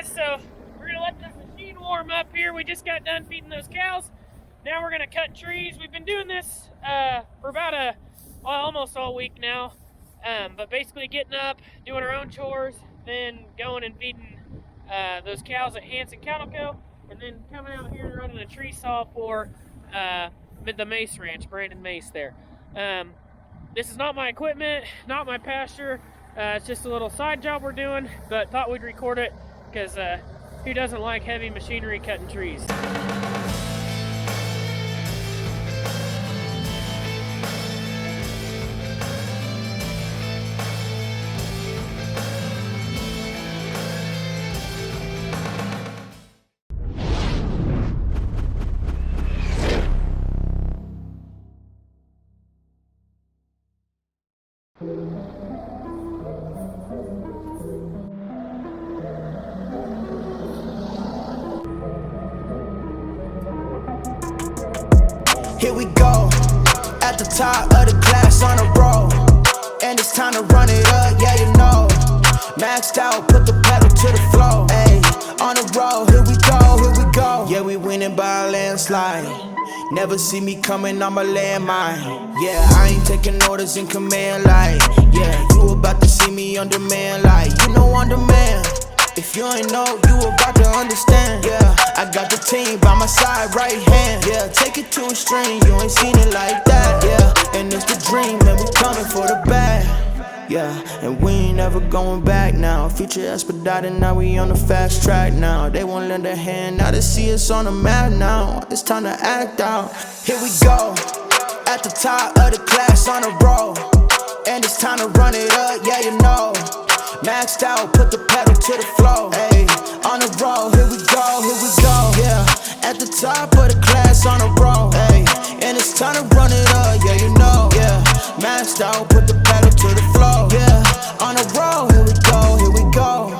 guys, so we're gonna let this machine warm up here. We just got done feeding those cows. Now we're gonna cut trees. We've been doing this for about almost all week now. But basically getting up, doing our own chores, then going and feeding those cows at Hanson Cattle Co. And then coming out here and running a tree saw for the Mace Ranch, Brandon Mace there. This is not my equipment, not my pasture. It's just a little side job we're doing, but thought we'd record it because who doesn't like heavy machinery cutting trees? Here we go, at the top of the class on a roll, and it's time to run it up, yeah you know. Maxed out, put the pedal to the floor, ayy, on the road, here we go. Yeah, we winning by a landslide. Never see me coming on my landmine. Yeah, I ain't taking orders in command like, yeah, you about to see me on demand like, you know on demand. If you ain't know, you about to understand. Yeah, I got the team by my side, right hand. Yeah, take it to a string, you ain't seen it like that. Yeah, and it's the dream, and we coming for the bag. Yeah, and we ain't never going back now. Future expedited, now we on the fast track now. They won't lend a hand, now they see us on the map now. It's time to act out. Here we go, at the top of the class on a roll, and it's time to run it up, yeah you know. Maxed out, put the pedal to the floor, ayy, on the road, here we go, yeah. At the top of the class on a roll, ayy, and it's time to run it up, yeah you know, yeah. Maxed out, put the pedal to the floor, yeah. On the road, here we go, here we go.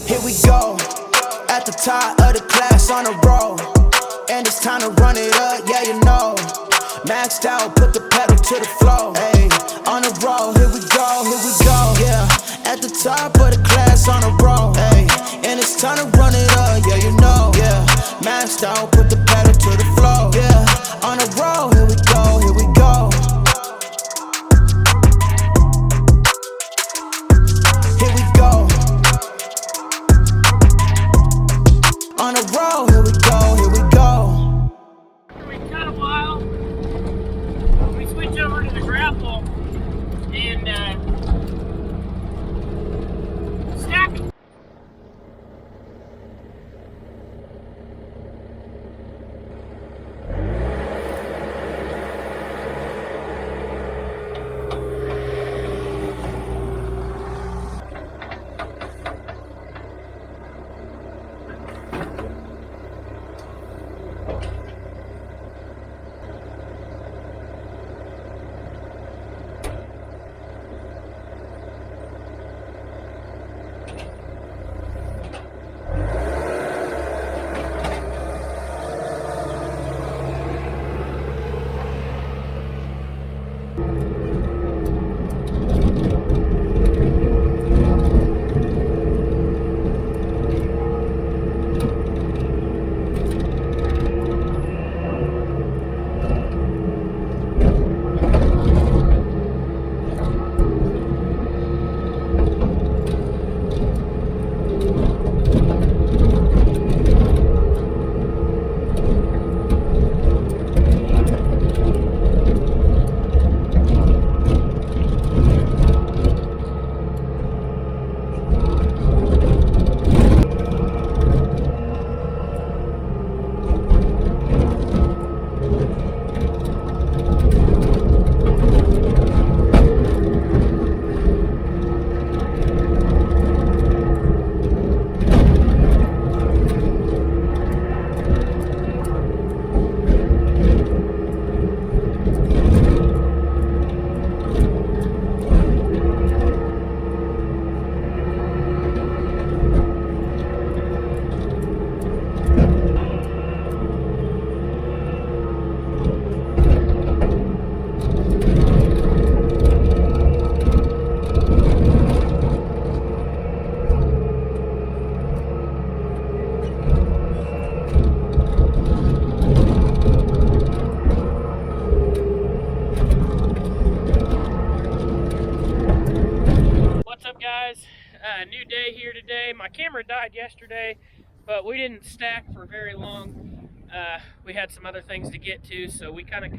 Here we go, at the top of the class on a roll, and it's time to run it up, yeah you know. Maxed out, put the pedal to the floor, ayy, on the road, here we go, yeah. At the top of the class on a roll, ayy, and it's time to run it up, yeah you know, yeah. Maxed out, put the pedal to the floor, yeah. On the road, here we go, here we go. Here we go. On the road, here we go, here we go. We cut a while. We switch over to the grapple and stack it. camera died yesterday, but we didn't stack for very long. We had some other things to get to, so we kind of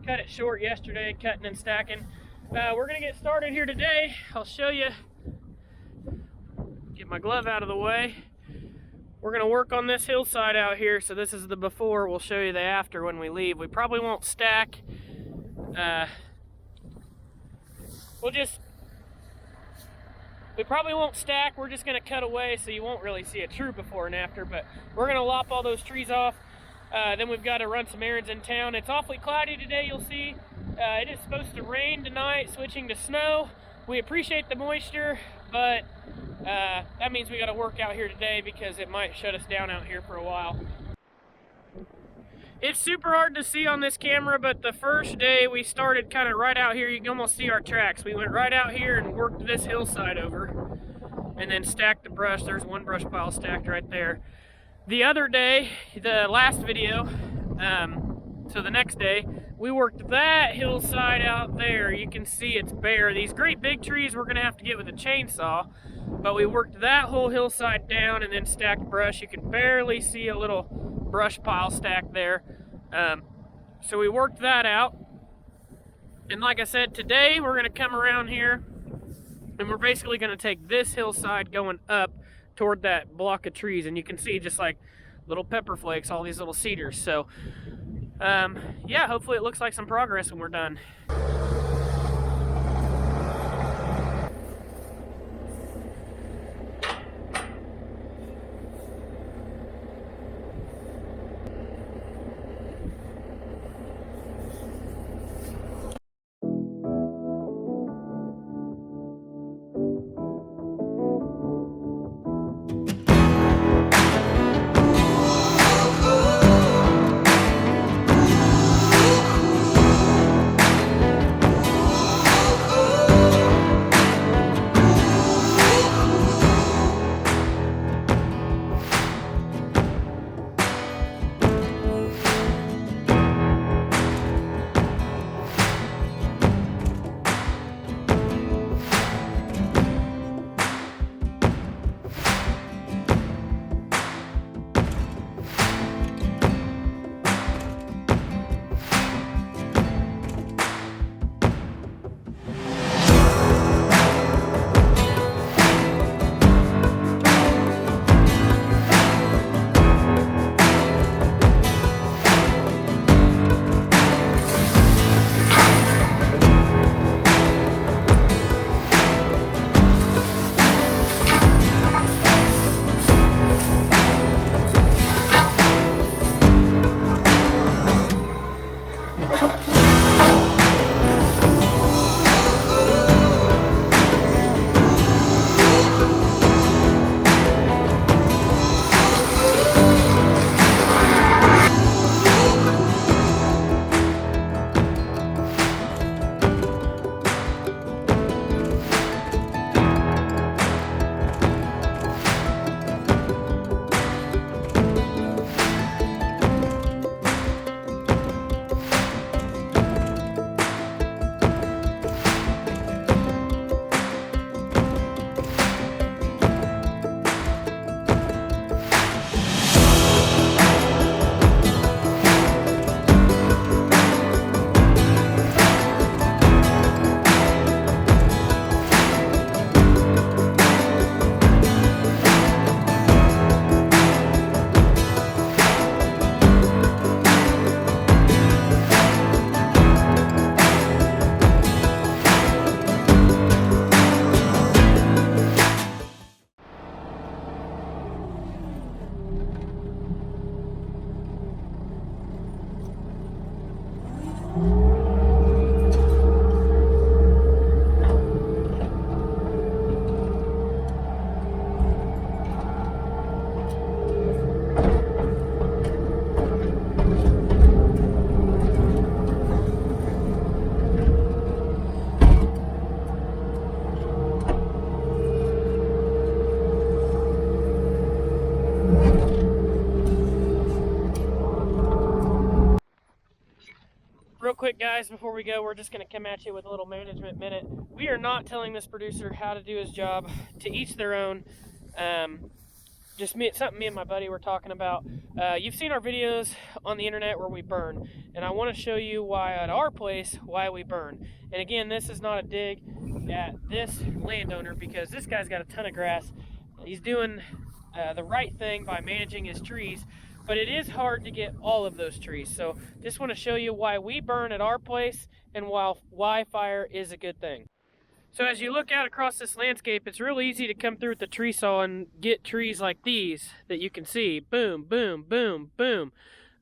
cut it short yesterday, cutting and stacking. We're gonna get started here today. I'll show you. Get my glove out of the way. We're gonna work on this hillside out here. So this is the before. We'll show you the after when we leave. We probably won't stack. We probably won't stack. We're just gonna cut away, so you won't really see a true before and after. But we're gonna lop all those trees off. Then we've got to run some errands in town. It's awfully cloudy today. You'll see. It is supposed to rain tonight, switching to snow. We appreciate the moisture, but that means we got to work out here today because it might shut us down out here for a while. It's super hard to see on this camera, but the first day we started kind of right out here. You can almost see our tracks. We went right out here and worked this hillside over and then stacked the brush. There's one brush pile stacked right there. The other day, the last video, so the next day, we worked that hillside out there. You can see it's bare. These great big trees we're gonna have to get with a chainsaw, but we worked that whole hillside down and then stacked brush. You can barely see a little brush pile stacked there. So we worked that out. And like I said, today we're gonna come around here and we're basically gonna take this hillside going up toward that block of trees, and you can see just like little pepper flakes, all these little cedars. So yeah, hopefully it looks like some progress when we're done. Real quick, guys, before we go, we're just going to come at you with a little management minute. We are not telling this producer how to do his job. To each their own. Just something me and my buddy were talking about. You've seen our videos on the internet where we burn, and I want to show you why at our place why we burn. And again, this is not a dig at this landowner, because this guy's got a ton of grass. He's doing the right thing by managing his trees, but it is hard to get all of those trees. So just want to show you why we burn at our place and why fire is a good thing. So as you look out across this landscape, it's real easy to come through with the tree saw and get trees like these that you can see. Boom, boom, boom, boom.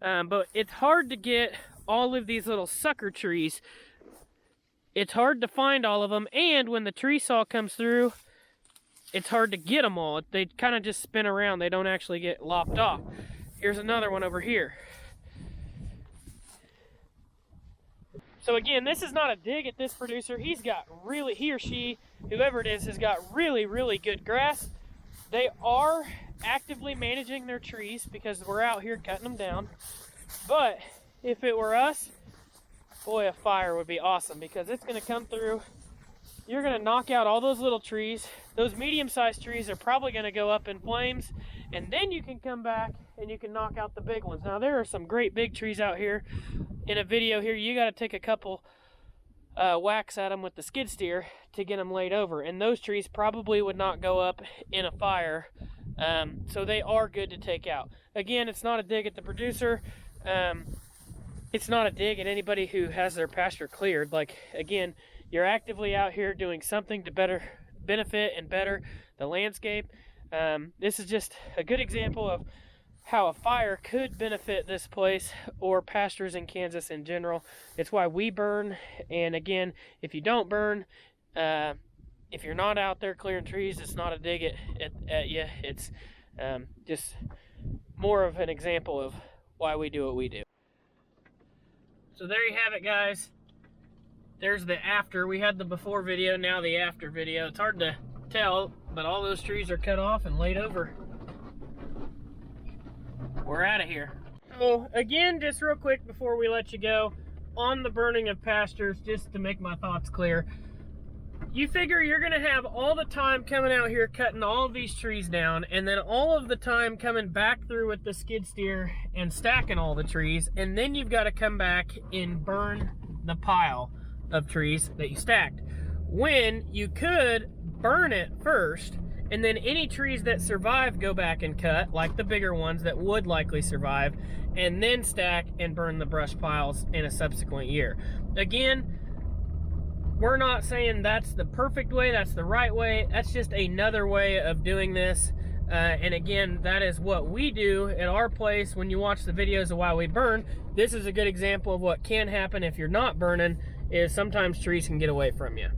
But it's hard to get all of these little sucker trees. It's hard to find all of them, and when the tree saw comes through, it's hard to get them all. They kind of just spin around. They don't actually get lopped off. Here's another one over here. So again, this is not a dig at this producer. He or she, whoever it is, has got really, really good grass. They are actively managing their trees because we're out here cutting them down. But if it were us, boy, a fire would be awesome, because it's going to come through. You're going to knock out all those little trees. Those medium-sized trees are probably going to go up in flames, and then you can come back and you can knock out the big ones. Now, there are some great big trees out here. In a video here, you got to take a couple whacks at them with the skid steer to get them laid over, and those trees probably would not go up in a fire, so they are good to take out. Again, it's not a dig at the producer. It's not a dig at anybody who has their pasture cleared. Like, again, you're actively out here doing something to better benefit and better the landscape. This is just a good example of how a fire could benefit this place or pastures in Kansas in general. It's why we burn. And again, if you don't burn, if you're not out there clearing trees, it's not a dig at you. It's just more of an example of why we do what we do. So there you have it, guys. There's the after. We had the before video, now the after video. It's hard to tell, but all those trees are cut off and laid over. We're out of here. So again, just real quick before we let you go, on the burning of pastures, just to make my thoughts clear, you figure you're gonna have all the time coming out here cutting all of these trees down, and then all of the time coming back through with the skid steer and stacking all the trees, and then you've got to come back and burn the pile of trees that you stacked, when you could burn it first, and then any trees that survive go back and cut, like the bigger ones that would likely survive, and then stack and burn the brush piles in a subsequent year. Again, we're not saying that's the perfect way, that's the right way. That's just another way of doing this. And again, that is what we do at our place. When you watch the videos of why we burn, this is a good example of what can happen if you're not burning, is sometimes trees can get away from you.